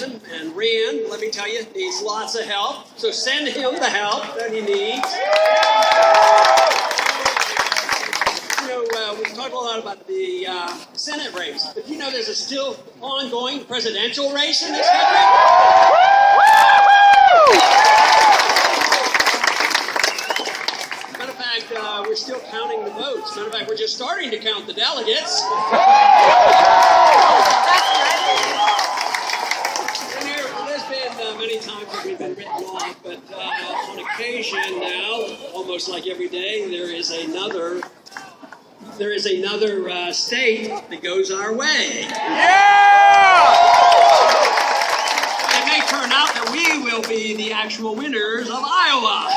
And Rand, let me tell you, needs lots of help. So send him the help that he needs. We talked a lot about the Senate race, but there's a still ongoing presidential race in this country. Matter of fact, we're still counting the votes. Matter of fact, we're just starting to count the delegates. Many times that we've been written off, but on occasion now, almost like every day, there is another state that goes our way. Yeah! It may turn out that we will be the actual winners of Iowa.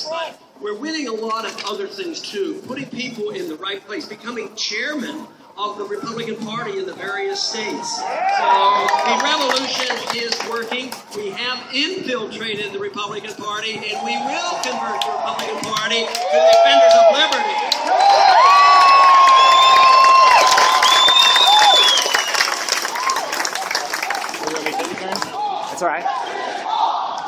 But we're winning a lot of other things too, putting people in the right place, becoming chairman of the Republican Party in the various states. So the revolution is working. We have infiltrated the Republican Party, and we will convert the Republican Party to the defenders of liberty. That's all right.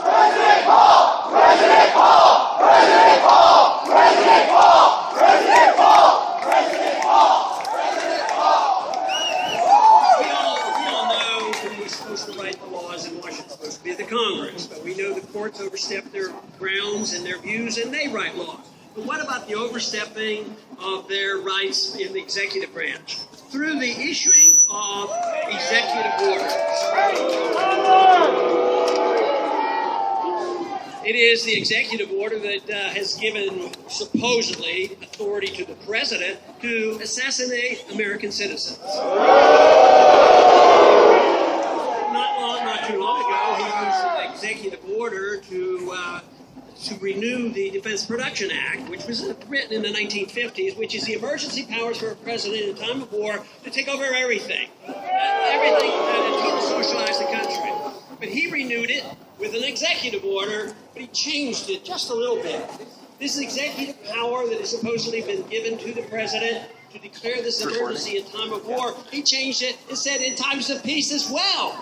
President Paul! President Paul! President Paul! President Paul! President Paul! President Paul! President Paul! We all know who's supposed to write the laws in Washington. It's supposed to be the Congress, but we know the courts overstep their grounds and their views, and they write laws. But what about the overstepping of their rights in the executive branch? Through the issuing of executive orders. It is the executive order that has given, supposedly, authority to the president to assassinate American citizens. Not too long ago, he used an executive order to renew the Defense Production Act, which was written in the 1950s, which is the emergency powers for a president in a time of war to take over everything. And total socialize the country. But he renewed it with an executive order, but he changed it just a little bit. This executive power that has supposedly been given to the president to declare this emergency in time of war, he changed it and said in times of peace as well.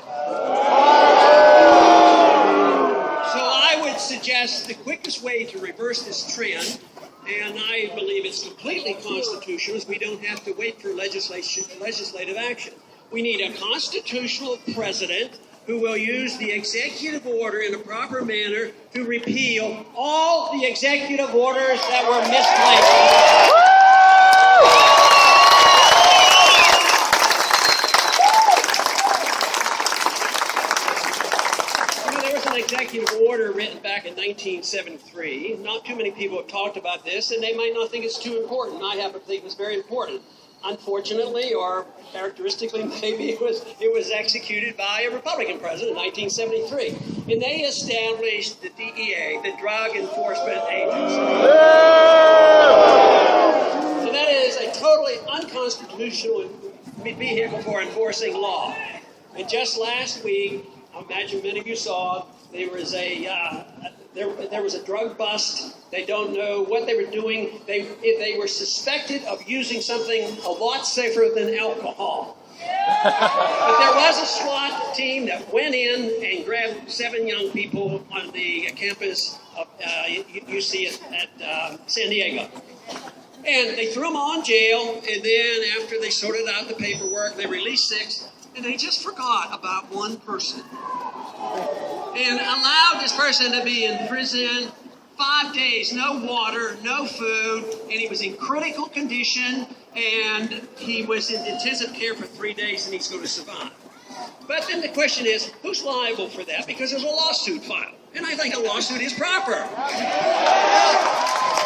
So I would suggest the quickest way to reverse this trend, and I believe it's completely constitutional, is we don't have to wait for legislative action. We need a constitutional president who will use the executive order in a proper manner to repeal all the executive orders that were misplaced. There was an executive order written back in 1973. Not too many people have talked about this, and they might not think it's too important. I happen to think it's very important. Unfortunately, or characteristically, maybe it was executed by a Republican president in 1973. And they established the DEA, the Drug Enforcement Agency. And that is a totally unconstitutional vehicle for enforcing law. And just last week, I imagine many of you saw, there was a drug bust. They don't know what they were doing. They were suspected of using something a lot safer than alcohol. But there was a SWAT team that went in and grabbed 7 young people on the campus of UC at San Diego. And they threw them all in jail, and then after they sorted out the paperwork, they released 6, and they just forgot about one person. And allowed this person to be in prison 5 days, no water, no food, and he was in critical condition, and he was in intensive care for 3 days, and he's going to survive. But then the question is, who's liable for that? Because there's a lawsuit filed, and I think a lawsuit is proper.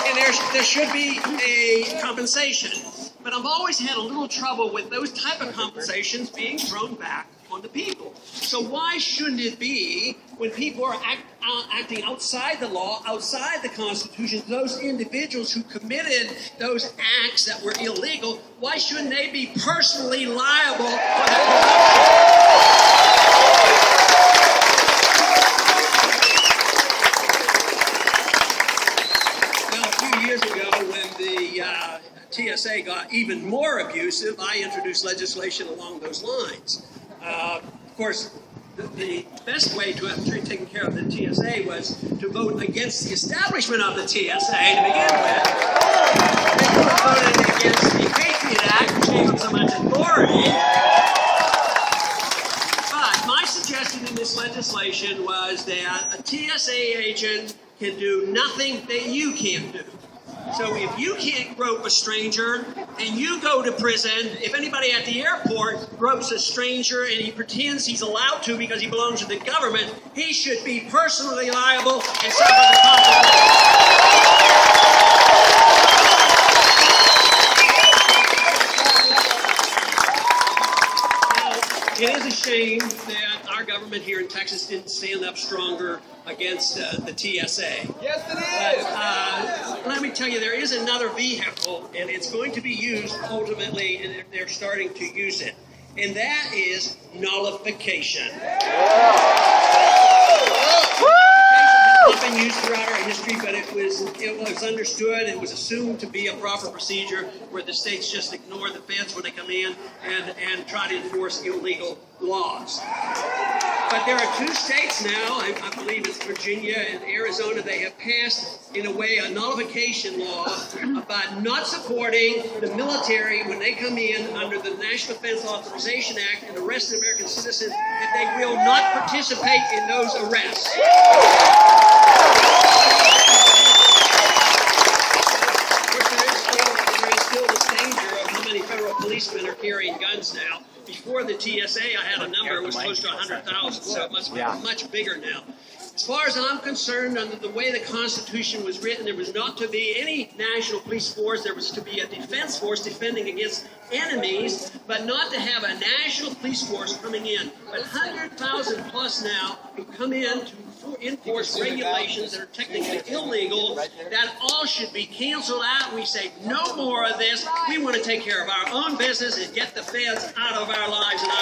And there should be a compensation. But I've always had a little trouble with those type of compensations being thrown back on the people. So why shouldn't it be, when people are acting outside the law, outside the Constitution, those individuals who committed those acts that were illegal, why shouldn't they be personally liable for the corruption? Now, a few years ago, when the the TSA got even more abusive, I introduced legislation along those lines. Of course, the best way to have taken care of the TSA was to vote against the establishment of the TSA to begin with. They voted against the Patriot Act, which gave them so much authority. But my suggestion in this legislation was that a TSA agent can do nothing that you can't do. So if you can't grope a stranger and you go to prison, if anybody at the airport gropes a stranger and he pretends he's allowed to because he belongs to the government, he should be personally liable and suffer the consequences. It is a shame that our government here in Texas didn't stand up stronger against the TSA. Yes, it is. But let me tell you, there is another vehicle, and it's going to be used ultimately, and they're starting to use it, and that is nullification. It's been used throughout our history, but it was understood, it was assumed to be a proper procedure where the states just ignore the feds when they come in and try to enforce illegal laws. But there are two states now, I believe it's Virginia and Arizona, they have passed, in a way, a nullification law about not supporting the military when they come in under the National Defense Authorization Act and arrest an American citizen, that they will not participate in those arrests. There is still this danger of how many federal policemen are carrying guns now. Before the TSA, I had a number, it was close to 100,000, so it must be much bigger now. As far as I'm concerned, under the way the Constitution was written, there was not to be any national police force. There was to be a defense force defending against enemies, but not to have a national police force coming in. But 100,000 plus now who come in to enforce regulations that are technically illegal, that all should be canceled out. We say no more of this. We want to take care of our own business and get the feds out of our lives and